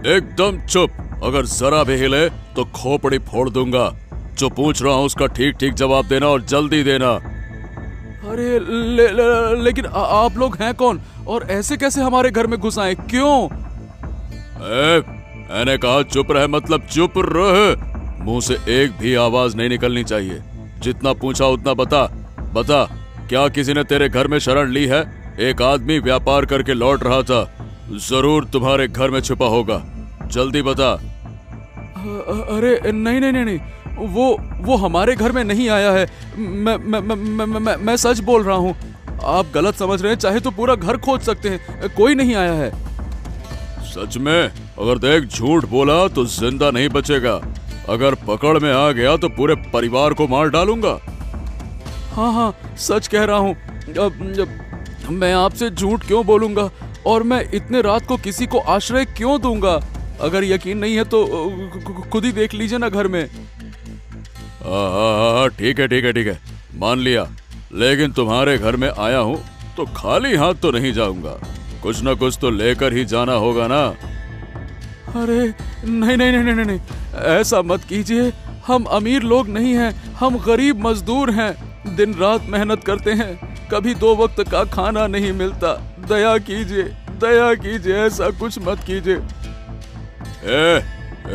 एकदम चुप। अगर जरा भी हिले तो खोपड़ी फोड़ दूंगा। जो पूछ रहा हूँ उसका ठीक ठीक जवाब देना और जल्दी देना। अरे लेकिन आप लोग हैं कौन और ऐसे कैसे हमारे घर में घुस आए? क्यों? मैंने कहा चुप रहे मतलब चुप रहे। मुंह से एक भी आवाज नहीं निकलनी चाहिए। जितना पूछा उतना बता। क्या किसी ने तेरे घर में शरण ली है? एक आदमी व्यापार करके लौट रहा था, जरूर तुम्हारे घर में छुपा होगा। जल्दी बता। अरे नहीं, वो हमारे घर में नहीं आया है। मैं सच बोल रहा हूँ। आप गलत समझ रहे हैं, चाहे तो पूरा घर खोज सकते हैं, कोई नहीं आया है। सच में? अगर देख झूठ बोला तो जिंदा नहीं बचेगा। अगर पकड़ में आ गया तो पूरे परिवार को मार डालूंगा। हाँ, सच कह रहा हूँ। मैं आपसे झूठ क्यों बोलूंगा और मैं इतने रात को किसी को आश्रय क्यों दूंगा? अगर यकीन नहीं है तो खुद ही देख लीजिए ना घर में। ठीक है, मान लिया। लेकिन तुम्हारे घर में आया हूँ तो खाली हाथ तो नहीं जाऊंगा। कुछ न कुछ तो लेकर ही जाना होगा ना। अरे नहीं, ऐसा मत कीजिए। हम अमीर लोग नहीं हैं, हम गरीब मजदूर हैं। दिन रात मेहनत करते हैं, कभी 2 वक्त का खाना नहीं मिलता। दया कीजिए, ऐसा कुछ मत कीजिए।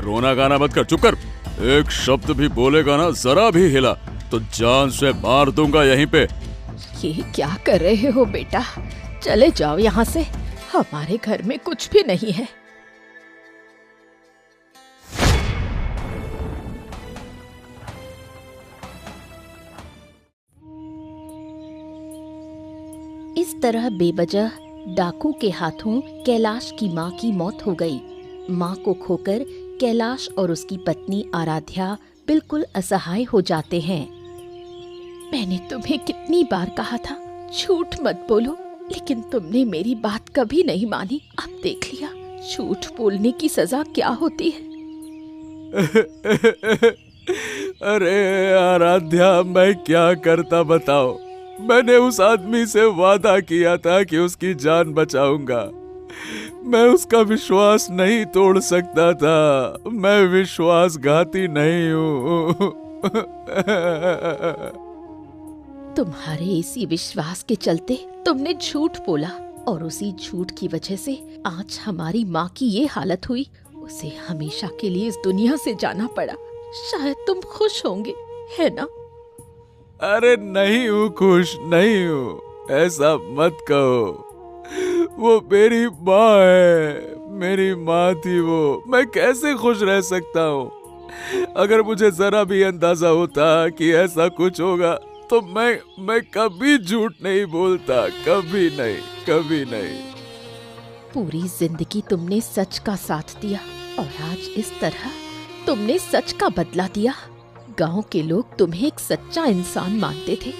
रोना गाना मत कर, चुप कर। एक शब्द भी बोलेगा ना, जरा भी हिला तो जान से मार दूंगा यहीं पे। ये क्या कर रहे हो बेटा? चले जाओ यहाँ से, हमारे घर में कुछ भी नहीं है। इस तरह बेवजह डाकू के हाथों कैलाश की माँ की मौत हो गई। माँ को खोकर कैलाश और उसकी पत्नी आराध्या बिल्कुल असहाय हो जाते हैं। मैंने तुम्हें कितनी बार कहा था झूठ मत बोलो, लेकिन तुमने मेरी बात कभी नहीं मानी। अब देख लिया झूठ बोलने की सजा क्या होती है। अरे आराध्या, मैं क्या करता बताओ? मैंने उस आदमी से वादा किया था कि उसकी जान बचाऊंगा। मैं उसका विश्वास नहीं तोड़ सकता था। मैं विश्वासघाती नहीं हूँ। तुम्हारे इसी विश्वास के चलते तुमने झूठ बोला और उसी झूठ की वजह से आज हमारी माँ की ये हालत हुई। उसे हमेशा के लिए इस दुनिया से जाना पड़ा। शायद तुम खुश होंगे, है ना? अरे नहीं हूँ खुश, नहीं हूँ, ऐसा मत कहो। वो मेरी माँ है, मेरी माँ थी वो। मैं कैसे खुश रह सकता हूँ? अगर मुझे जरा भी अंदाजा होता कि ऐसा कुछ होगा तो मैं कभी झूठ नहीं बोलता, कभी नहीं। पूरी जिंदगी तुमने सच का साथ दिया और आज इस तरह तुमने सच का बदला दिया। गांव के लोग तुम्हें एक सच्चा इंसान मानते थे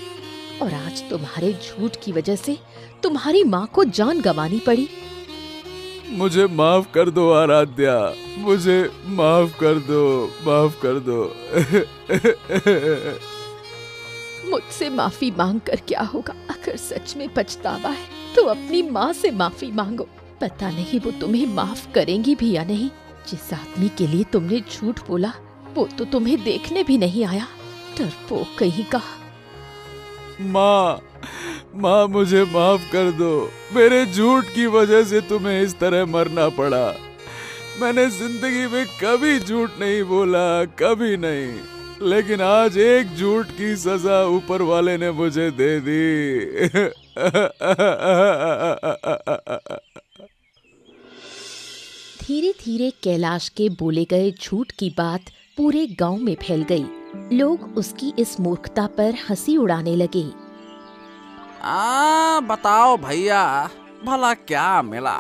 और आज तुम्हारे झूठ की वजह से तुम्हारी माँ को जान गंवानी पड़ी। मुझे माफ कर दो आराध्या, मुझे माफ कर दो। मुझसे माफी मांग कर क्या होगा? अगर सच में पछतावा है तो अपनी माँ से माफी मांगो। पता नहीं वो तुम्हें माफ करेंगी भी या नहीं। जिस आदमी के लिए तुमने झूठ बोला वो तो तुम्हें देखने भी नहीं आया। डरपोक कहीं का। माँ मुझे माफ कर दो। मेरे झूठ की वजह से तुम्हें इस तरह मरना पड़ा। मैंने जिंदगी में कभी झूठ नहीं बोला, कभी नहीं। लेकिन आज एक झूठ की सजा ऊपर वाले ने मुझे दे दी। धीरे धीरे कैलाश के बोले गए झूठ की बात पूरे गांव में फैल गई। लोग उसकी इस मूर्खता पर हंसी उड़ाने लगे। बताओ भैया, भला क्या मिला?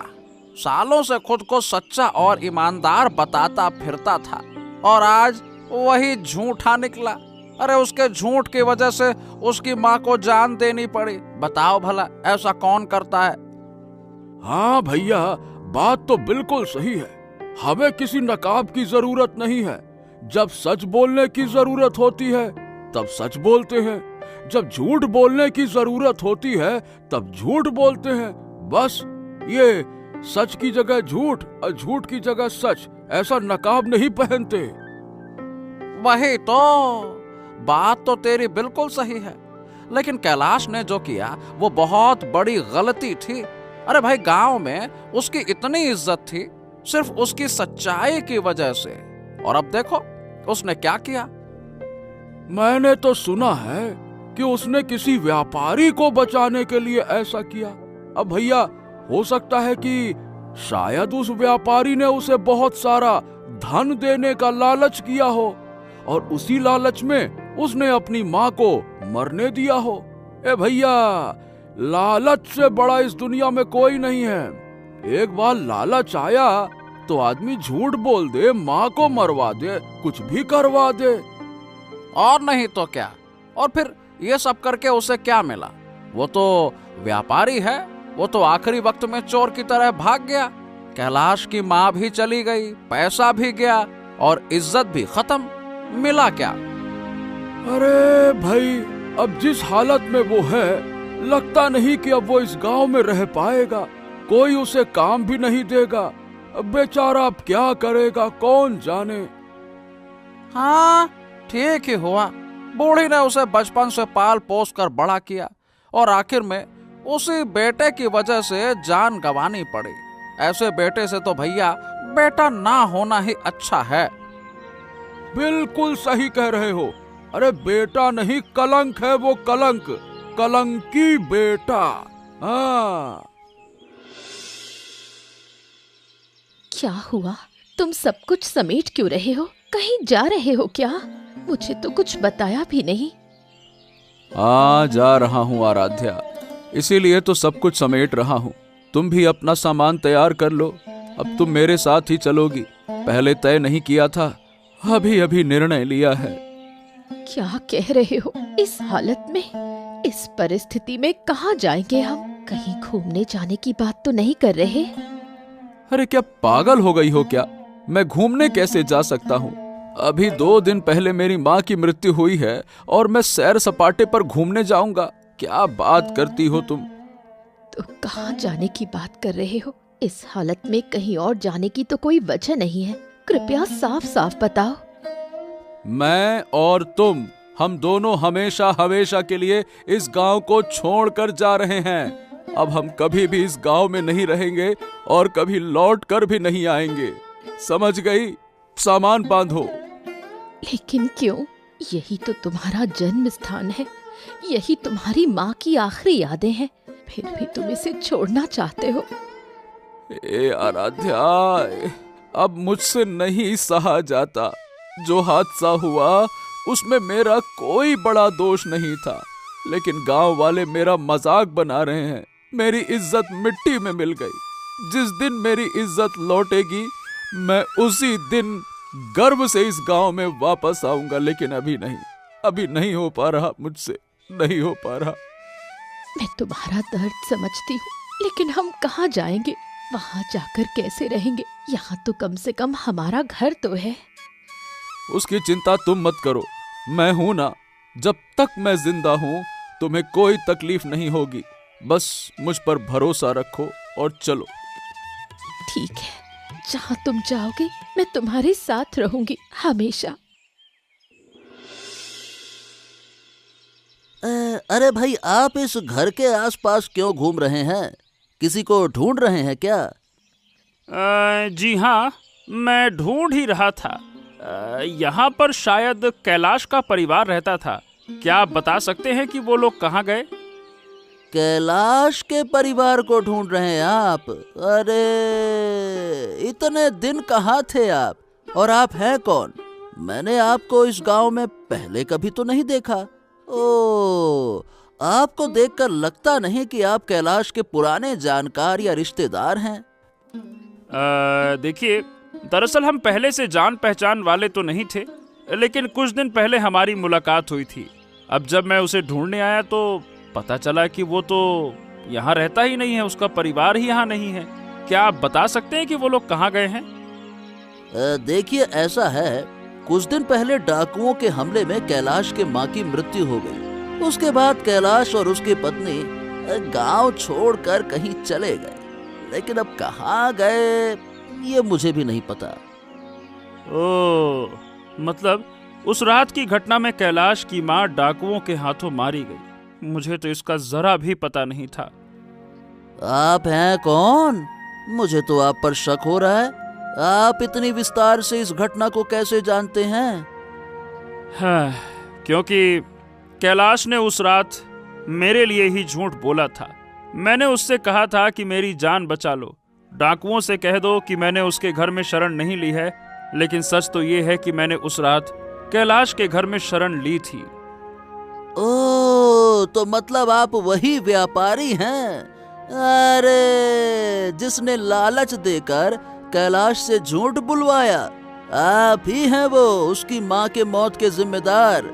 सालों से खुद को सच्चा और ईमानदार बताता फिरता था और आज वही झूठा निकला। अरे उसके झूठ की वजह से उसकी माँ को जान देनी पड़ी। बताओ भला ऐसा कौन करता है? हाँ भैया, बात तो बिल्कुल सही है। हमें किसी नकाब की जरूरत नहीं है। जब सच बोलने की जरूरत होती है तब सच बोलते हैं, जब झूठ बोलने की जरूरत होती है तब झूठ बोलते हैं। बस सच की जगह झूठ और झूठ की जगह सच, ऐसा नकाब नहीं पहनते। वही तो, बात तो तेरी बिल्कुल सही है, लेकिन कैलाश ने जो किया वो बहुत बड़ी गलती थी। अरे भाई, गांव में उसकी इतनी इज्जत थी सिर्फ उसकी सच्चाई की वजह से, और अब देखो उसने क्या किया। मैंने तो सुना है कि उसने किसी व्यापारी को बचाने के लिए ऐसा किया। अब भैया, हो सकता है कि शायद उस व्यापारी ने उसे बहुत सारा धन देने का लालच किया हो और उसी लालच में उसने अपनी माँ को मरने दिया हो। ए भैया, लालच से बड़ा इस दुनिया में कोई नहीं है। एक बार लालच आया तो आदमी झूठ बोल दे, माँ को मरवा दे, कुछ भी करवा दे। और नहीं तो क्या। और फिर ये सब करके उसे क्या मिला? वो तो व्यापारी है, वो तो आखिरी वक्त में चोर की तरह भाग गया। कैलाश की माँ भी चली गई, पैसा भी गया और इज्जत भी खत्म। मिला क्या? अरे भाई, अब जिस हालत में वो है, लगता नहीं कि अब वो इस गांव में रह पाएगा। कोई उसे काम भी नहीं देगा। अब बेचारा अब क्या करेगा, कौन जाने। हाँ, ठीक ही हुआ। बूढ़ी ने उसे बचपन से पाल पोस कर बड़ा किया और आखिर में उसी बेटे की वजह से जान गंवानी पड़ी। ऐसे बेटे से तो भैया बेटा ना होना ही अच्छा है। बिल्कुल सही कह रहे हो। अरे बेटा नहीं, कलंक है वो, कलंक, कलंकी बेटा। हाँ। क्या हुआ? तुम सब कुछ समेट क्यों रहे हो? कहीं जा रहे हो क्या? मुझे तो कुछ बताया भी नहीं। जा रहा हूँ आराध्या, इसीलिए तो सब कुछ समेट रहा हूँ। तुम भी अपना सामान तैयार कर लो। अब तुम मेरे साथ ही चलोगी। पहले तय नहीं किया था, अभी अभी निर्णय लिया है। क्या कह रहे हो? इस हालत में, इस परिस्थिति में कहाँ जाएंगे हम? कहीं घूमने जाने की बात तो नहीं कर रहे? अरे क्या पागल हो गई हो क्या? मैं घूमने कैसे जा सकता हूँ? अभी 2 दिन पहले मेरी माँ की मृत्यु हुई है और मैं सैर सपाटे पर घूमने जाऊंगा? क्या बात करती हो तुम? तो कहाँ जाने की बात कर रहे हो? इस हालत में कहीं और जाने की तो कोई वजह नहीं है। कृपया साफ साफ बताओ। मैं और तुम, हम दोनों हमेशा हमेशा के लिए इस गांव को छोड़कर जा रहे हैं। अब हम कभी भी इस गांव में नहीं रहेंगे और कभी लौट कर भी नहीं आएंगे। समझ गई? सामान बांधो। लेकिन क्यों? यही तो तुम्हारा जन्म स्थान है, यही तुम्हारी माँ की आखिरी यादें हैं, फिर भी तुम इसे छोड़ना चाहते हो। ए आराध्या, अब मुझसे नहीं सहा जाता। जो हादसा हुआ उसमें मेरा कोई बड़ा दोष नहीं था, लेकिन गांव वाले मेरा मजाक बना रहे हैं। मेरी इज्जत मिट्टी में मिल गई। जिस दिन मेरी इज्जत लौटेगी, मैं उसी दिन गर्व से इस गांव में वापस आऊंगा, लेकिन अभी नहीं हो पा रहा, मुझसे नहीं हो पा रहा। मैं तुम्हारा दर्द समझती हूँ, लेकिन हम कहाँ जाएंगे? वहाँ जाकर कैसे रहेंगे? यहाँ तो कम से कम हमारा घर तो है। उसकी चिंता तुम मत करो, मैं हूं ना। जब तक मैं जिंदा हूं तुम्हें कोई तकलीफ नहीं होगी। बस मुझ पर भरोसा रखो और चलो। ठीक है, जहाँ तुम जाओगे मैं तुम्हारे साथ रहूंगी हमेशा। अरे भाई, आप इस घर के आसपास क्यों घूम रहे हैं? किसी को ढूंढ रहे हैं क्या? जी हाँ, मैं ढूंढ ही रहा था। यहाँ पर शायद कैलाश का परिवार रहता था। क्या आप बता सकते हैं कि वो लोग कहाँ गए? कैलाश के परिवार को ढूंढ रहे हैं आप? अरे इतने दिन कहाँ थे आप? और आप हैं कौन? मैंने आपको इस गांव में पहले कभी तो नहीं देखा। ओ, आपको देखकर लगता नहीं कि आप कैलाश के पुराने जानकार या रिश्तेदार हैं। देखिए, दरअसल हम पहले से जान पहचान वाले तो नहीं थे, लेकिन कुछ दिन पहले हमारी मुलाकात हुई थी। अब जब मैं उसे ढूंढने आया तो पता चला कि वो तो यहाँ रहता ही नहीं है, उसका परिवार ही यहाँ नहीं है। क्या आप बता सकते हैं कि वो लोग कहाँ गए हैं? देखिए, ऐसा है, कुछ दिन पहले डाकुओं के हमले में कैलाश के माँ की मृत्यु हो गई। उसके बाद कैलाश और उसकी पत्नी गांव छोड़कर कहीं चले गए। लेकिन अब कहाँ गए ये मुझे भी नहीं पता। ओह, मतलब उस रात की घटना में कैलाश की माँ डाकुओं के हाथों मारी गई। मुझे तो इसका जरा भी पता नहीं था। आप हैं कौन? मुझे तो आप पर शक हो रहा है। आप इतनी विस्तार से इस घटना को कैसे जानते हैं? हाँ, क्योंकि कैलाश ने उस रात मेरे लिए ही झूठ बोला था। मैंने उससे कहा था कि मेरी जान बचा लो, डाकुओं से कह दो कि मैंने उसके घर में शरण नहीं ली है, लेकिन सच तो ये है कि मैंने उस रात कैलाश के घर में शरण ली थी। ओह, तो मतलब आप वही व्यापारी हैं? अरे, जिसने लालच देकर कैलाश से झूठ बुलवाया। आप ही हैं वो उसकी माँ के मौत के जिम्मेदार।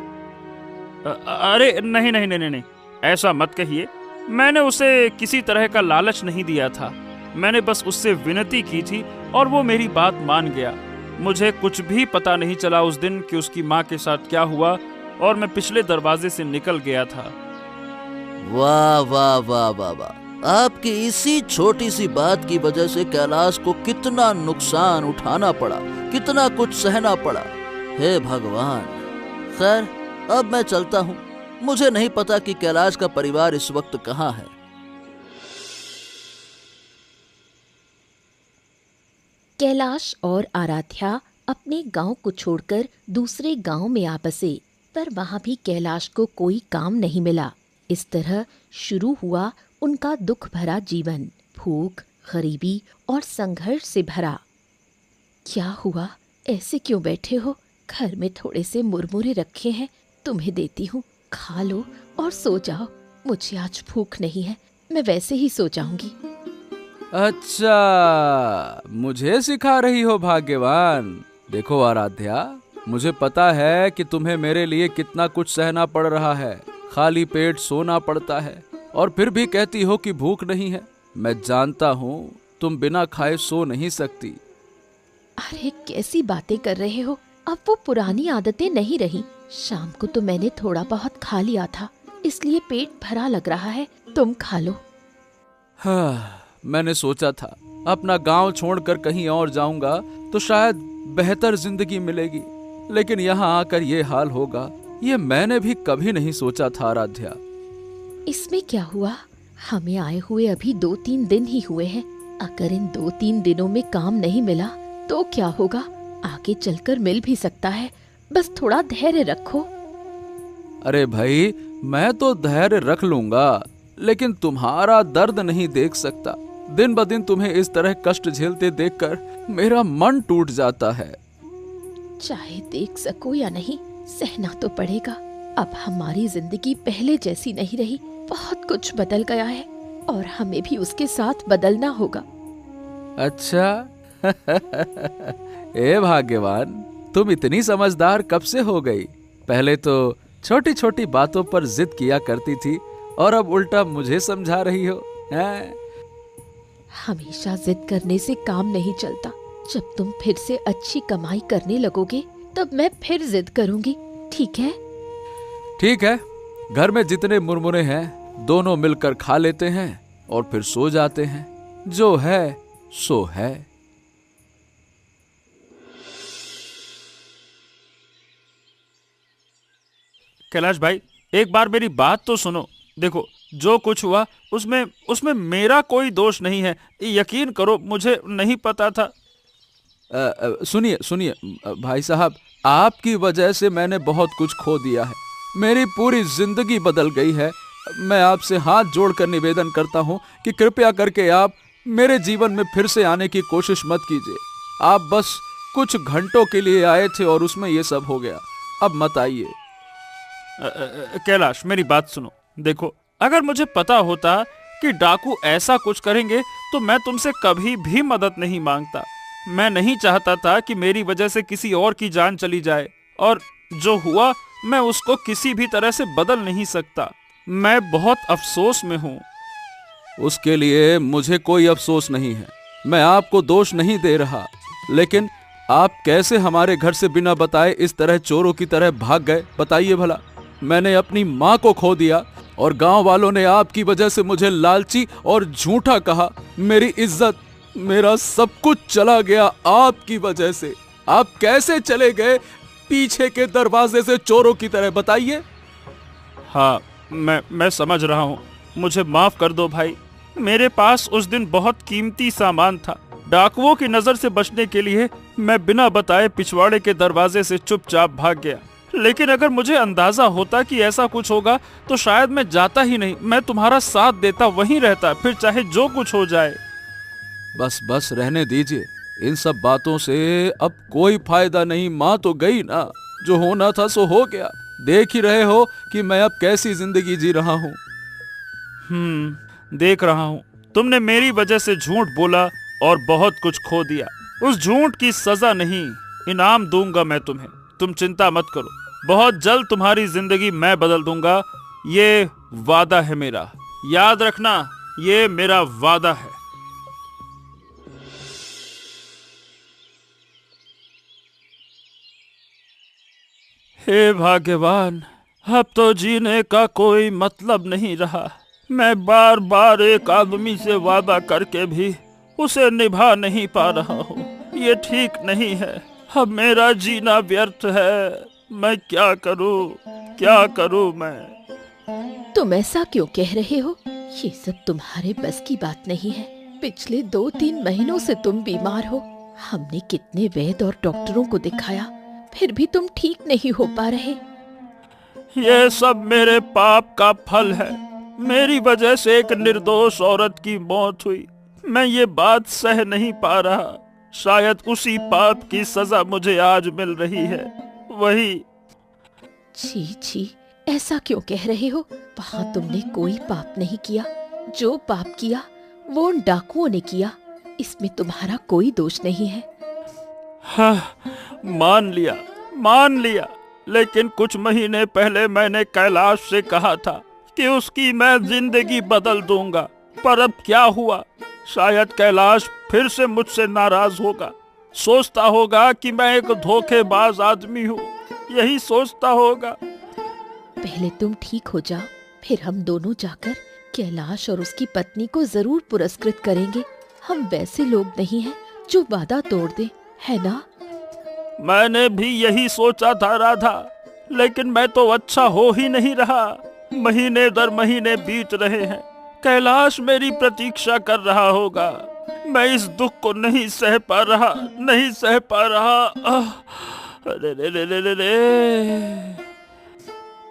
अरे नहीं नहीं नहीं नहीं, ऐसा मत कहिए। मैंने उसे किसी तरह का लालच नहीं दिया था। मैंने बस उससे विनती की थी और वो मेरी बात मान गया। मुझे कुछ भी पता नहीं चला उस दिन कि उसकी माँ के साथ क्या हुआ, और मैं पिछले दरवाजे से निकल गया था। वाह वाह वाह वाह वाह, आपकी इसी छोटी सी बात की वजह से कैलाश को कितना नुकसान उठाना पड़ा, कितना कुछ सहना पड़ा। हे भगवान। खैर, अब मैं चलता हूँ। मुझे नहीं पता कि कैलाश का परिवार इस वक्त कहाँ है। कैलाश और आराध्या अपने गांव को छोड़कर दूसरे गांव में आ बसे, पर वहां भी कैलाश को कोई काम नहीं मिला। इस तरह शुरू हुआ उनका दुख भरा जीवन, भूख, गरीबी और संघर्ष से भरा। क्या हुआ? ऐसे क्यों बैठे हो? घर में थोड़े से मुरमुरे रखे हैं, तुम्हें देती हूँ, खा लो और सो जाओ। मुझे आज भूख नहीं है, मैं वैसे ही सो जाऊंगी। अच्छा, मुझे सिखा रही हो भाग्यवान। देखो आराध्या, मुझे पता है कि तुम्हें मेरे लिए कितना कुछ सहना पड़ रहा है। खाली पेट सोना पड़ता है और फिर भी कहती हो कि भूख नहीं है। मैं जानता हूँ तुम बिना खाए सो नहीं सकती। अरे कैसी बातें कर रहे हो? अब वो पुरानी आदतें नहीं रही। शाम को तो मैंने थोड़ा बहुत खा लिया था, इसलिए पेट भरा लग रहा है। तुम खा लो। हाँ, मैंने सोचा था अपना गांव छोड़कर कहीं और जाऊंगा तो शायद बेहतर जिंदगी मिलेगी, लेकिन यहाँ आकर ये हाल होगा, ये मैंने भी कभी नहीं सोचा था आराध्या। इसमें क्या हुआ? हमें आए हुए अभी 2-3 दिन ही हुए हैं। अगर इन 2-3 दिनों में काम नहीं मिला तो क्या होगा? आगे चलकर मिल भी सकता है। बस थोड़ा धैर्य रखो। अरे भाई, मैं तो धैर्य रख लूंगा, लेकिन तुम्हारा दर्द नहीं देख सकता। दिन ब दिन तुम्हें इस तरह कष्ट झेलते देखकर मेरा मन टूट जाता है। चाहे देख सको या नहीं, सहना तो पड़ेगा। अब हमारी जिंदगी पहले जैसी नहीं रही, बहुत कुछ बदल गया है और हमें भी उसके साथ बदलना होगा। अच्छा ए भाग्यवान, तुम इतनी समझदार कब से हो गई? पहले तो छोटी छोटी बातों पर जिद किया करती थी और अब उल्टा मुझे समझा रही हो हैं? हमेशा जिद करने से काम नहीं चलता। जब तुम फिर से अच्छी कमाई करने लगोगे तब मैं फिर जिद करूंगी, ठीक है? ठीक है, घर में जितने मुरमुरे हैं दोनों मिलकर खा लेते हैं और फिर सो जाते हैं। जो है सो है। कैलाश भाई, एक बार मेरी बात तो सुनो। देखो, जो कुछ हुआ उसमें मेरा कोई दोष नहीं है। यकीन करो, मुझे नहीं पता था। सुनिए सुनिए भाई साहब, आपकी वजह से मैंने बहुत कुछ खो दिया है। मेरी पूरी जिंदगी बदल गई है। मैं आपसे हाथ जोड़कर निवेदन करता हूँ कि कृपया करके आप मेरे जीवन में फिर से आने की कोशिश मत कीजिए। आप बस कुछ घंटों के लिए आए थे और उसमें ये सब हो गया। अब मत आइए। कैलाश, मेरी बात सुनो। देखो, अगर मुझे पता होता कि डाकू ऐसा कुछ करेंगे तो मैं तुमसे कभी भी मदद नहीं मांगता। मैं नहीं चाहता था कि मेरी वजह से किसी और की जान चली जाए, और जो हुआ मैं उसको किसी भी तरह से बदल नहीं सकता। मैं बहुत अफसोस में हूँ। उसके लिए मुझे कोई अफसोस नहीं है। मैं आपको दोष नहीं दे रहा, लेकिन आप कैसे हमारे घर से बिना बताए इस तरह चोरों की तरह भाग गए, बताइए भला। मैंने अपनी माँ को खो दिया और गांव वालों ने आपकी वजह से मुझे लालची और झूठा कहा। मेरी इज्जत, मेरा सब कुछ चला गया आपकी वजह से। आप कैसे चले गए पीछे के दरवाजे से चोरों की तरह, बताइए। हाँ, मैं समझ रहा हूँ। मुझे माफ कर दो भाई। मेरे पास उस दिन बहुत कीमती सामान था। डाकुओं की नजर से बचने के लिए मैं बिना बताए पिछवाड़े के दरवाजे से चुपचाप भाग गया। लेकिन अगर मुझे अंदाजा होता कि ऐसा कुछ होगा तो शायद मैं जाता ही नहीं। मैं तुम्हारा साथ देता, वहीं रहता, फिर चाहे जो कुछ हो जाए। बस बस रहने दीजिए, इन सब बातों से अब कोई फायदा नहीं। माँ तो गई ना, जो होना था सो हो गया। देख ही रहे हो कि मैं अब कैसी जिंदगी जी रहा हूँ। देख रहा हूँ। तुमने मेरी वजह से झूठ बोला और बहुत कुछ खो दिया। उस झूठ की सजा नहीं, इनाम दूंगा मैं तुम्हें। तुम चिंता मत करो, बहुत जल्द तुम्हारी जिंदगी मैं बदल दूंगा। ये वादा है मेरा, याद रखना, ये मेरा वादा है। हे भाग्यवान, अब तो जीने का कोई मतलब नहीं रहा। मैं बार बार एक आदमी से वादा करके भी उसे निभा नहीं पा रहा हूँ। ये ठीक नहीं है। अब मेरा जीना व्यर्थ है। मैं क्या करूँ मैं। तुम ऐसा क्यों कह रहे हो? ये सब तुम्हारे बस की बात नहीं है। पिछले 2-3 महीनों से तुम बीमार हो। हमने कितने वैद्य और डॉक्टरों को दिखाया, फिर भी तुम ठीक नहीं हो पा रहे। ये सब मेरे पाप का फल है। मेरी वजह से एक निर्दोष औरत की मौत हुई। मैं ये बात सह नहीं पा रहा। शायद उसी पाप की सजा मुझे आज मिल रही है। वही। छी छी, ऐसा क्यों कह रहे हो? वहाँ तुमने कोई पाप नहीं किया। जो पाप किया वो उन डाकुओं ने किया। इसमें तुम्हारा कोई दोष नहीं है। हाँ, मान लिया। लेकिन कुछ महीने पहले मैंने कैलाश से कहा था कि उसकी मैं जिंदगी बदल दूंगा। पर अब क्या हुआ? शायद कैलाश फिर से मुझसे नाराज होगा। सोचता होगा कि मैं एक धोखेबाज आदमी हूँ। यही सोचता होगा। पहले तुम ठीक हो जाओ, फिर हम दोनों जाकर कैलाश और उसकी पत्नी को जरूर पुरस्कृत करेंगे। हम वैसे लोग नहीं हैं जो वादा तोड़ दे, है ना? मैंने भी यही सोचा था राधा, लेकिन मैं तो अच्छा हो ही नहीं रहा। महीने दर महीने बीत रहे हैं। कैलाश मेरी प्रतीक्षा कर रहा होगा। मैं इस दुख को नहीं सह पा रहा। अरे।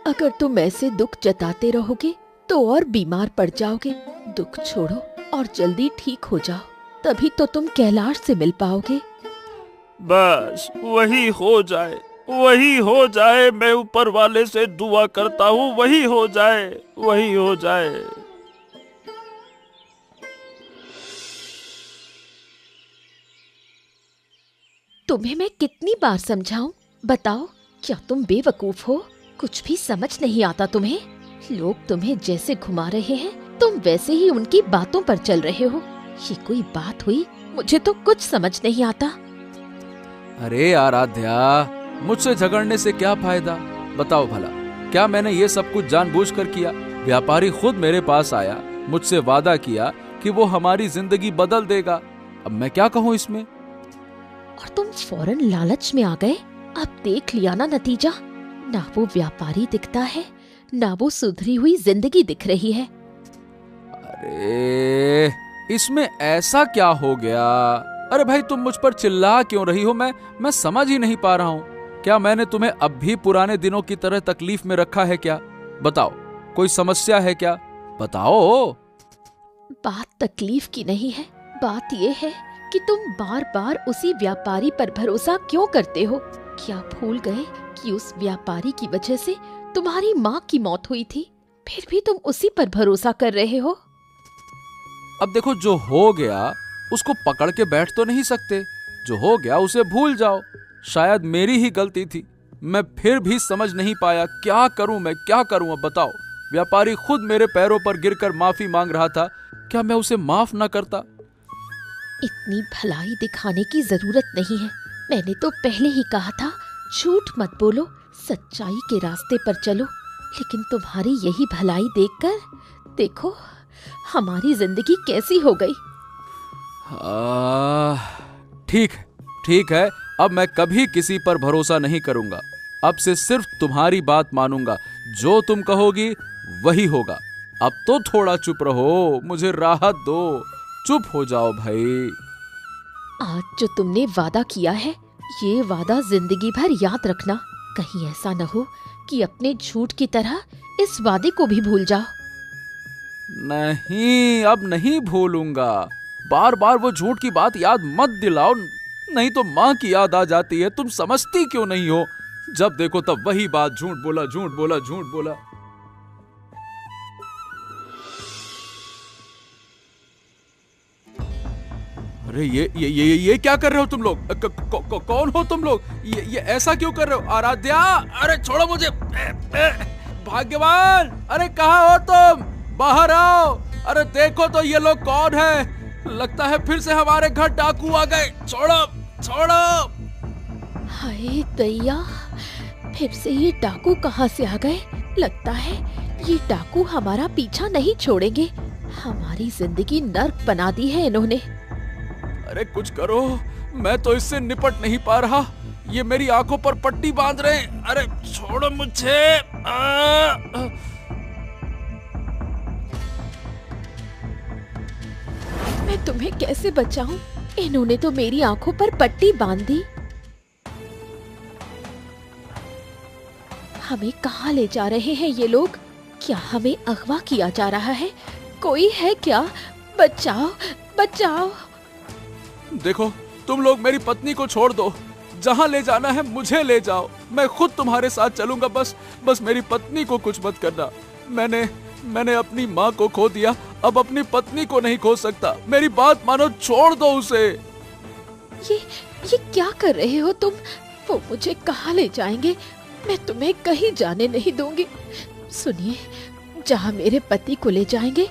अगर तुम ऐसे दुख जताते रहोगे तो और बीमार पड़ जाओगे। दुख छोड़ो और जल्दी ठीक हो जाओ, तभी तो तुम कैलाश से मिल पाओगे। बस वही हो जाए। मैं ऊपर वाले से दुआ करता हूँ, वही हो जाए। तुम्हें मैं कितनी बार समझाऊं? बताओ, क्या तुम बेवकूफ हो? कुछ भी समझ नहीं आता तुम्हें? लोग तुम्हें जैसे घुमा रहे हैं, तुम वैसे ही उनकी बातों पर चल रहे हो। ये कोई बात हुई? मुझे तो कुछ समझ नहीं आता। अरे आराध्या, मुझसे झगड़ने से क्या फायदा? बताओ भला, क्या मैंने ये सब कुछ जानबूझकर किया? व्यापारी खुद मेरे पास आया, मुझसे वादा किया कि वो हमारी जिंदगी बदल देगा। अब मैं क्या कहूँ इसमें? और तुम फौरन लालच में आ गए। अब देख लिया ना नतीजा। ना वो व्यापारी दिखता है, ना वो सुधरी हुई जिंदगी दिख रही है। अरे इसमें ऐसा क्या हो गया? अरे भाई, तुम मुझ पर चिल्ला क्यों रही हो? मैं समझ ही नहीं पा रहा हूँ। क्या मैंने तुम्हें अब भी पुराने दिनों की तरह तकलीफ में रखा है क्या? बताओ, कोई समस्या है क्या? बताओ। बात तकलीफ की नहीं है। बात ये है कि तुम बार बार उसी व्यापारी पर भरोसा क्यों करते हो? क्या भूल गए कि उस व्यापारी की वजह से तुम्हारी माँ की मौत हुई थी? फिर भी तुम उसी पर भरोसा कर रहे हो। अब देखो, जो हो गया उसको पकड़ के बैठ तो नहीं सकते। जो हो गया उसे भूल जाओ। शायद मेरी ही गलती थी। मैं फिर भी समझ नहीं पाया। क्या करूं मैं, क्या करूं? अब बताओ। व्यापारी खुद मेरे पैरों पर गिरकर माफी मांग रहा था। क्या मैं उसे माफ ना करता? इतनी भलाई दिखाने की जरूरत नहीं है। मैंने तो पहले ही कहा था, झूठ मत बोलो, सच्चाई के रास्ते पर चलो। लेकिन तुम्हारी यही भलाई देखकर देखो हमारी जिंदगी कैसी हो गई। ठीक है, अब मैं कभी किसी पर भरोसा नहीं करूंगा। अब से सिर्फ तुम्हारी बात मानूंगा, जो तुम कहोगी वही होगा। अब तो थोड़ा चुप रहो, मुझे राहत दो, चुप हो जाओ भाई। आज जो तुमने वादा किया है, ये वादा जिंदगी भर याद रखना। कहीं ऐसा न हो कि अपने झूठ की तरह इस वादे को भी भूल जाओ। नहीं, अब नहीं भूलूंगा। बार बार वो झूठ की बात याद मत दिलाओ, नहीं तो माँ की याद आ जाती है। तुम समझती क्यों नहीं हो? जब देखो तब वही बात, झूठ बोला, झूठ बोला, झूठ बोला। अरे ये क्या कर रहे हो तुम लोग? कौन हो तुम लोग? ये ऐसा क्यों कर रहे हो? आराध्या, अरे छोड़ो मुझे। भाग्यवान, अरे कहाँ हो तुम? बाहर आओ। अरे देखो तो ये लोग कौन है? लगता है फिर से हमारे घर डाकू आ गए। छोड़ो छोड़ो। हाय दैया, फिर से ये डाकू कहाँ से आ गए? लगता है ये डाकू हमारा पीछा नहीं छोड़ेंगे। हमारी जिंदगी नर्क बना दी है इन्होंने। अरे कुछ करो, मैं तो इससे निपट नहीं पा रहा। ये मेरी आंखों पर पट्टी बांध रहे हैं। अरे छोड़ो मुझे। मैं तुम्हें कैसे बचाऊं? इन्होंने तो मेरी आंखों पर पट्टी बांध दी। हमें कहाँ ले जा रहे हैं ये लोग? क्या हमें अगवा किया जा रहा है? कोई है क्या? बचाओ बचाओ। देखो, तुम लोग मेरी पत्नी को छोड़ दो। जहाँ ले जाना है मुझे ले जाओ, मैं खुद तुम्हारे साथ चलूंगा। बस मेरी पत्नी को कुछ मत करना। मैंने अपनी माँ को खो दिया, अब अपनी पत्नी को नहीं खो सकता। मेरी बात मानो, छोड़ दो उसे। ये क्या कर रहे हो तुम? वो मुझे कहाँ ले जाएंगे? मैं तुम्हें कहीं जाने नहीं दूंगी। सुनिए, जहाँ मेरे पति को ले जाएंगे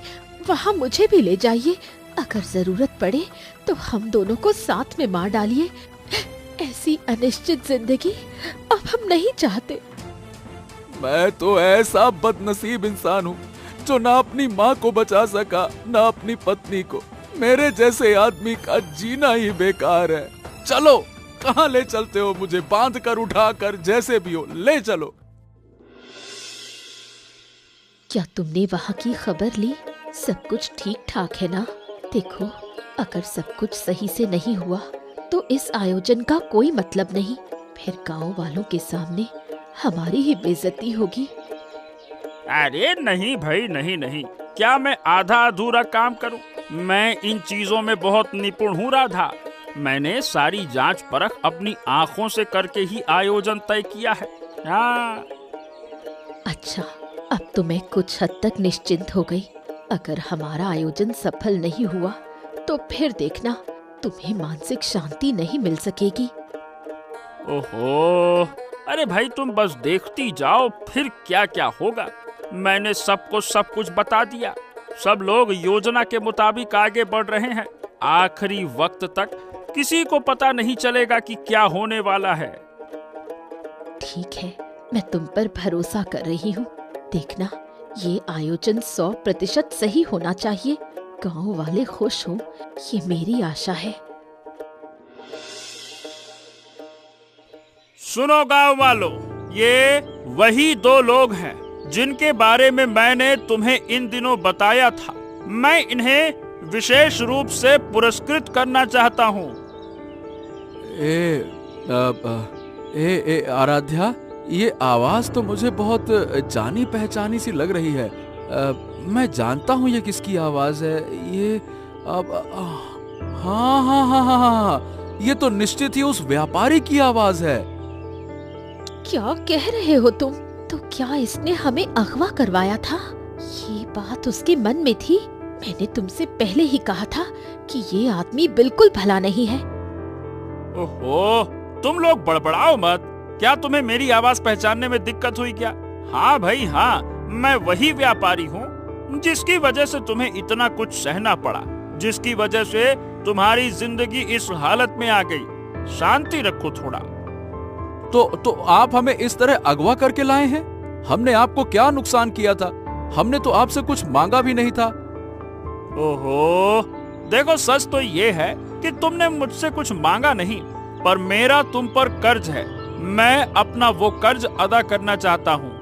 वहाँ मुझे भी ले जाइए। अगर जरूरत पड़े तो हम दोनों को साथ में मार डालिए। ऐसी अनिश्चित जिंदगी अब हम नहीं चाहते। मैं तो ऐसा बदनसीब इंसान हूँ जो ना अपनी माँ को बचा सका, ना अपनी पत्नी को। मेरे जैसे आदमी का जीना ही बेकार है। चलो, कहाँ ले चलते हो मुझे? बांध कर, उठा कर, जैसे भी हो ले चलो। क्या तुमने वहाँ की खबर ली? सब कुछ ठीक ठाक है ना? देखो, अगर सब कुछ सही से नहीं हुआ तो इस आयोजन का कोई मतलब नहीं। फिर गांव वालों के सामने हमारी ही बेइज्जती होगी। अरे नहीं भाई, नहीं। क्या मैं आधा अधूरा काम करूं? मैं इन चीजों में बहुत निपुण हूँ राधा। मैंने सारी जांच परख अपनी आंखों से करके ही आयोजन तय किया है। हाँ। अच्छा, अब तो मैं कुछ हद तक निश्चिंत हो गई। अगर हमारा आयोजन सफल नहीं हुआ तो फिर देखना, तुम्हें मानसिक शांति नहीं मिल सकेगी। ओहो, अरे भाई तुम बस देखती जाओ, फिर क्या क्या होगा। मैंने सबको सब कुछ बता दिया। सब लोग योजना के मुताबिक आगे बढ़ रहे हैं। आखिरी वक्त तक किसी को पता नहीं चलेगा कि क्या होने वाला है। ठीक है, मैं तुम पर भरोसा कर रही हूँ। देखना, ये आयोजन 100% सही होना चाहिए। गांव वाले खुश हों, ये मेरी आशा है। सुनो गांव वालों, ये वही 2 लोग हैं जिनके बारे में मैंने तुम्हें इन दिनों बताया था। मैं इन्हें विशेष रूप से पुरस्कृत करना चाहता हूँ। आराध्या, ये आवाज तो मुझे बहुत जानी पहचानी सी लग रही है। मैं जानता हूँ ये किसकी आवाज है। ये हाँ, ये तो निश्चित ही उस व्यापारी की आवाज है। क्या कह रहे हो तुम? तो क्या इसने हमें अगवा करवाया था? ये बात उसके मन में थी। मैंने तुमसे पहले ही कहा था कि ये आदमी बिल्कुल भला नहीं है। ओहो, तुम लोग बड़बड़ाओ मत। क्या तुम्हें मेरी आवाज पहचानने में दिक्कत हुई क्या? हाँ भाई हाँ, मैं वही व्यापारी हूँ जिसकी वजह से तुम्हें इतना कुछ सहना पड़ा, जिसकी वजह से तुम्हारी जिंदगी इस हालत में आ गई। शांति रखो थोड़ा। तो आप हमें इस तरह अगवा करके लाए हैं? हमने आपको क्या नुकसान किया था? हमने तो आपसे कुछ मांगा भी नहीं था। ओहो, देखो सच तो ये है कि तुमने मुझसे कुछ मांगा नहीं, पर मेरा तुम पर कर्ज है। मैं अपना वो कर्ज अदा करना चाहता हूँ।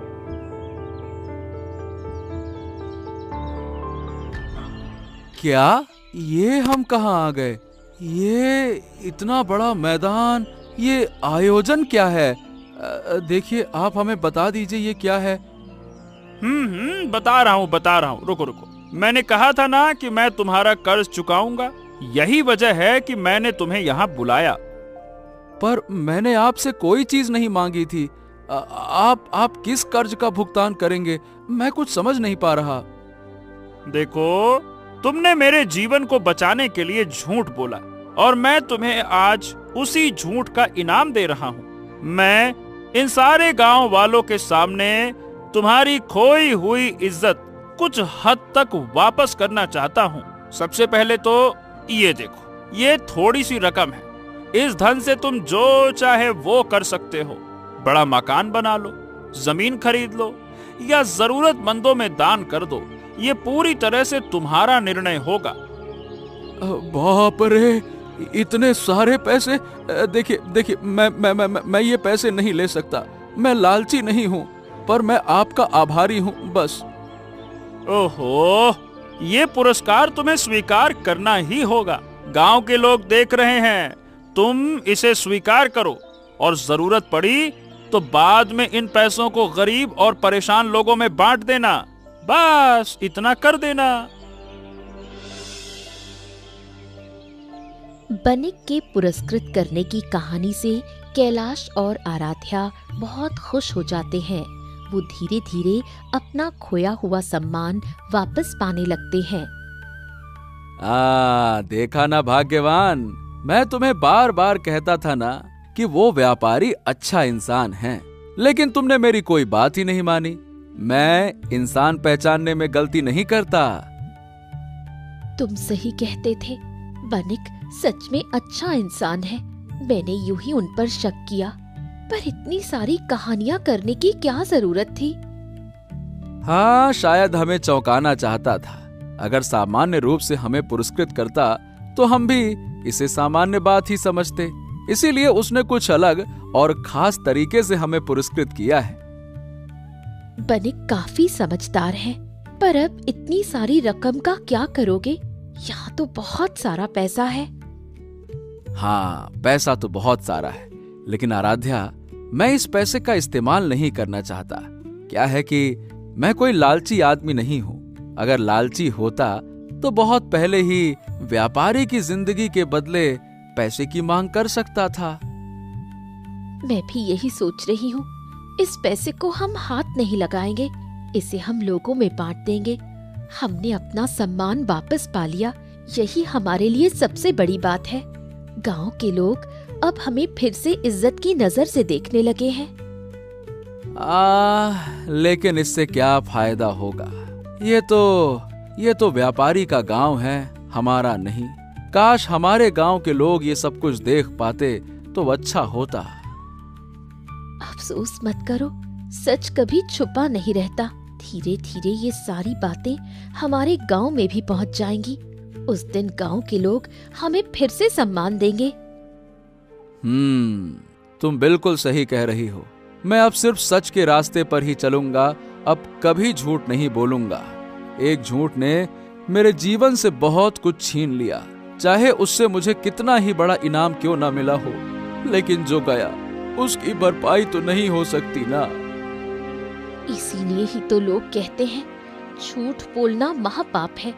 क्या? ये हम कहाँ आ गए? ये इतना बड़ा मैदान, ये आयोजन क्या है? देखिए, आप हमें बता दीजिए ये क्या है? बता रहा हूँ। रुको। मैंने कहा था ना कि मैं तुम्हारा कर्ज चुकाऊंगा। यही वजह है कि मैंने तुम्हें यहाँ बुलाया। पर मैंने आपसे कोई चीज नहीं मांगी थी। आप किस कर्ज का भुगतान करेंगे? मैं कुछ समझ नहीं पा रहा। देखो, तुमने मेरे जीवन को बचाने के लिए झूठ बोला और मैं तुम्हें आज उसी झूठ का इनाम दे रहा हूँ। मैं इन सारे गांव वालों के सामने तुम्हारी खोई हुई इज्जत कुछ हद तक वापस करना चाहता हूँ। सबसे पहले तो ये देखो, ये थोड़ी सी रकम है। इस धन से तुम जो चाहे वो कर सकते हो। बड़ा मकान बना लो, जमीन खरीद लो या जरूरतमंदों में दान कर दो। ये पूरी तरह से तुम्हारा निर्णय होगा। बाप रे, इतने सारे पैसे! देखिए, मैं ये पैसे नहीं ले सकता। मैं लालची नहीं हूँ, पर मैं आपका आभारी हूँ बस। ओहो, ये पुरस्कार तुम्हें स्वीकार करना ही होगा। गांव के लोग देख रहे हैं, तुम इसे स्वीकार करो और जरूरत पड़ी तो बाद में इन पैसों को गरीब और परेशान लोगों में बांट देना। बस इतना कर देना। बनिक के पुरस्कृत करने की कहानी से कैलाश और आराध्या बहुत खुश हो जाते हैं। वो धीरे धीरे अपना खोया हुआ सम्मान वापस पाने लगते हैं। देखा ना भाग्यवान, मैं तुम्हें बार बार कहता था ना कि वो व्यापारी अच्छा इंसान है, लेकिन तुमने मेरी कोई बात ही नहीं मानी। मैं इंसान पहचानने में गलती नहीं करता। तुम सही कहते थे, बनिक सच में अच्छा इंसान है। मैंने यूं ही उन पर शक किया, पर इतनी सारी कहानियां करने की क्या जरूरत थी? हाँ, शायद हमें चौंकाना चाहता था। अगर सामान्य रूप से हमें पुरस्कृत करता तो हम भी इसे सामान्य बात ही समझते। इसीलिए उसने कुछ अलग और खास तरीके से हमें पुरस्कृत किया है। बनिक काफी समझदार है, पर अब इतनी सारी रकम का क्या करोगे? यहाँ तो बहुत सारा पैसा है। हाँ, पैसा तो बहुत सारा है, लेकिन आराध्या, मैं इस पैसे का इस्तेमाल नहीं करना चाहता। क्या है कि मैं कोई लालची आदमी नहीं हूँ। अगर लालची होता तो बहुत पहले ही व्यापारी की जिंदगी के बदले पैसे की मांग कर सकता था। मैं भी यही सोच रही हूँ। इस पैसे को हम हाथ नहीं लगाएंगे, इसे हम लोगों में बांट देंगे। हमने अपना सम्मान वापस पा लिया, यही हमारे लिए सबसे बड़ी बात है। गांव के लोग अब हमें फिर से इज्जत की नजर से देखने लगे हैं। लेकिन इससे क्या फायदा होगा? ये तो व्यापारी का गांव है, हमारा नहीं। काश हमारे गांव के लोग ये सब कुछ देख पाते तो अच्छा होता। अफसोस मत करो, सच कभी छुपा नहीं रहता। धीरे धीरे ये सारी बातें हमारे गांव में भी पहुंच जाएंगी। उस दिन गांव के लोग हमें फिर से सम्मान देंगे। तुम बिल्कुल सही कह रही हो। मैं अब सिर्फ सच के रास्ते पर ही चलूंगा, अब कभी झूठ नहीं बोलूंगा। एक झूठ ने मेरे जीवन से बहुत कुछ छीन लिया, चाहे उससे मुझे कितना ही बड़ा इनाम क्यों ना मिला हो। लेकिन जो गया उसकी भरपाई तो नहीं हो सकती ना। इसीलिए ही तो लोग कहते हैं, झूठ बोलना महापाप है।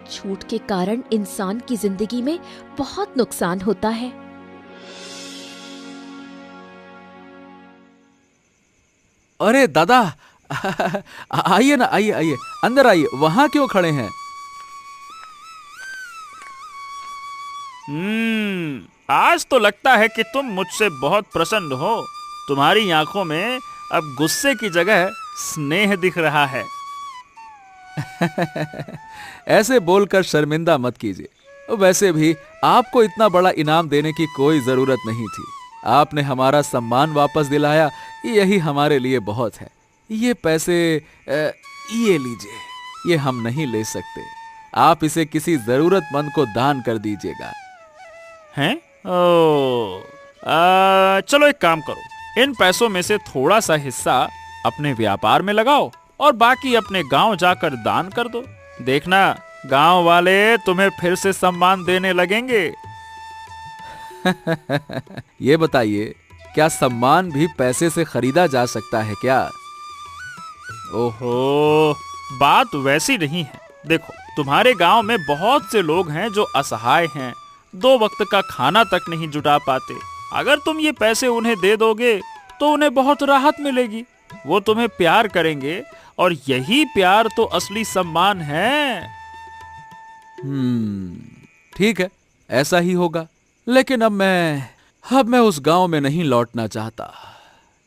झूठ के कारण इंसान की जिंदगी में बहुत नुकसान होता है। अरे दादा, आइए ना, आइए अंदर आइए। वहां क्यों खड़े हैं? आज तो लगता है कि तुम मुझसे बहुत प्रसन्न हो। तुम्हारी आंखों में अब गुस्से की जगह स्नेह दिख रहा है। ऐसे बोलकर शर्मिंदा मत कीजिए। वैसे भी आपको इतना बड़ा इनाम देने की कोई जरूरत नहीं थी। आपने हमारा सम्मान वापस दिलाया, यही हमारे लिए बहुत है। ये पैसे ये लीजिए, ये हम नहीं ले सकते, आप इसे किसी जरूरतमंद को दान कर दीजिएगा। हैं? चलो एक काम करो, इन पैसों में से थोड़ा सा हिस्सा अपने व्यापार में लगाओ और बाकी अपने गांव जाकर दान कर दो। देखना गांव वाले तुम्हें फिर से सम्मान देने लगेंगे। ये बताइए, क्या सम्मान भी पैसे से खरीदा जा सकता है क्या? ओहो, बात वैसी नहीं है। देखो, तुम्हारे गांव में बहुत से लोग हैं जो असहाय हैं, 2 वक्त का खाना तक नहीं जुटा पाते। अगर तुम ये पैसे उन्हें दे दोगे तो उन्हें बहुत राहत मिलेगी, वो तुम्हें प्यार करेंगे और यही प्यार तो असली सम्मान है। ठीक है, ऐसा ही होगा। लेकिन अब मैं उस गांव में नहीं लौटना चाहता।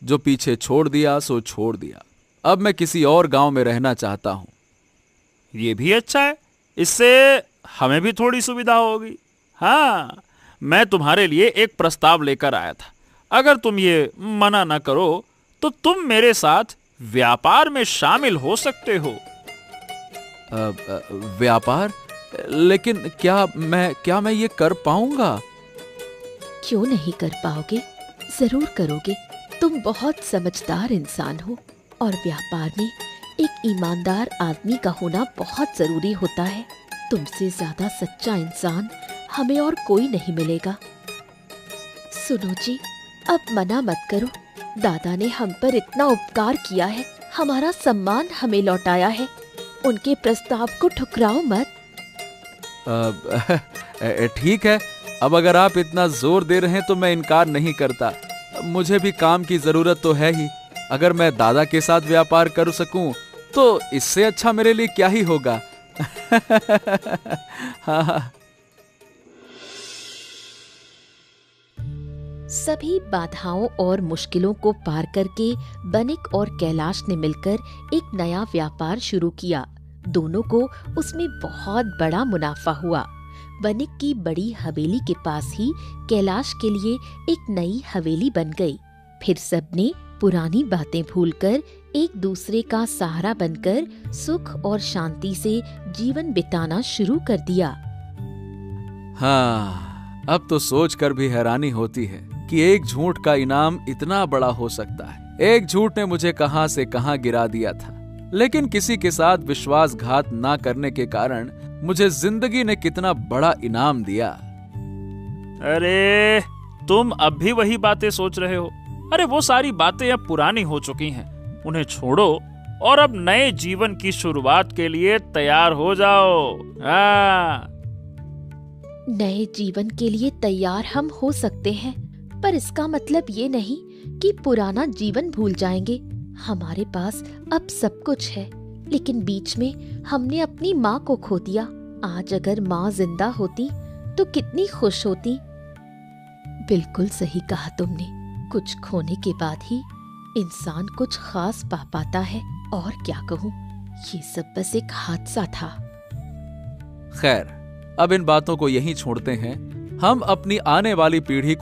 जो पीछे छोड़ दिया सो छोड़ दिया। अब मैं किसी और गांव में रहना चाहता हूं। ये भी अच्छा है, इससे हमें भी थोड़ी सुविधा होगी। हाँ, मैं तुम्हारे लिए एक प्रस्ताव लेकर आया था। अगर तुम ये मना ना करो तो तुम मेरे साथ व्यापार में शामिल हो सकते हो। व्यापार? लेकिन क्या मैं ये कर पाऊंगा? क्यों नहीं कर पाओगे? जरूर करोगे। तुम बहुत समझदार इंसान हो और व्यापार में एक ईमानदार आदमी का होना बहुत जरूरी होता है। तुमसे ज्यादा सच्चा इंसान हमें और कोई नहीं मिलेगा। सुनो जी, अब मना मत करो। दादा ने हम पर इतना उपकार किया है, हमारा सम्मान हमें लौटाया है। उनके प्रस्ताव को ठुकराओ मत। ठीक है, अब अगर आप इतना जोर दे रहे हैं तो मैं इनकार नहीं करता। मुझे भी काम की जरूरत तो है ही। अगर मैं दादा के साथ व्यापार कर सकूं तो इससे अच्छा मेरे लिए क्या ही होगा। हाँ। सभी बाधाओं और मुश्किलों को पार करके बनिक और कैलाश ने मिलकर एक नया व्यापार शुरू किया। दोनों को उसमें बहुत बड़ा मुनाफा हुआ। बनिक की बड़ी हवेली के पास ही कैलाश के लिए एक नई हवेली बन गई। फिर सबने पुरानी बातें भूलकर एक दूसरे का सहारा बनकर सुख और शांति से जीवन बिताना शुरू कर दिया। हाँ, अब तो सोचकर भी हैरानी होती है कि एक झूठ का इनाम इतना बड़ा हो सकता है। एक झूठ ने मुझे कहां से कहां गिरा दिया था, लेकिन किसी के साथ विश्वासघात ना करने के कारण मुझे जिंदगी ने कितना बड़ा इनाम दिया। अरे, तुम अब भी वही बातें सोच रहे हो? अरे, वो सारी बातें अब पुरानी हो चुकी हैं। उन्हें छोड़ो और अब नए जीवन की शुरुआत के लिए तैयार हो जाओ। हाँ। नए जीवन के लिए तैयार हम हो सकते हैं, पर इसका मतलब ये नहीं कि पुराना जीवन भूल जाएंगे। हमारे पास अब सब कुछ है, लेकिन बीच में हमने अपनी माँ को खो दिया। आज अगर माँ जिंदा होती तो कितनी खुश होती। बिल्कुल सही कहा तुमने। कुछ खोने के बाद ही इंसान कुछ खास पा पाता है। और क्या कहूँ, ये सब बस एक हादसा था। खैर, अब इन बातों को यहीं छोड़ते हैं। हम अपनी आने वाली पीढ़ी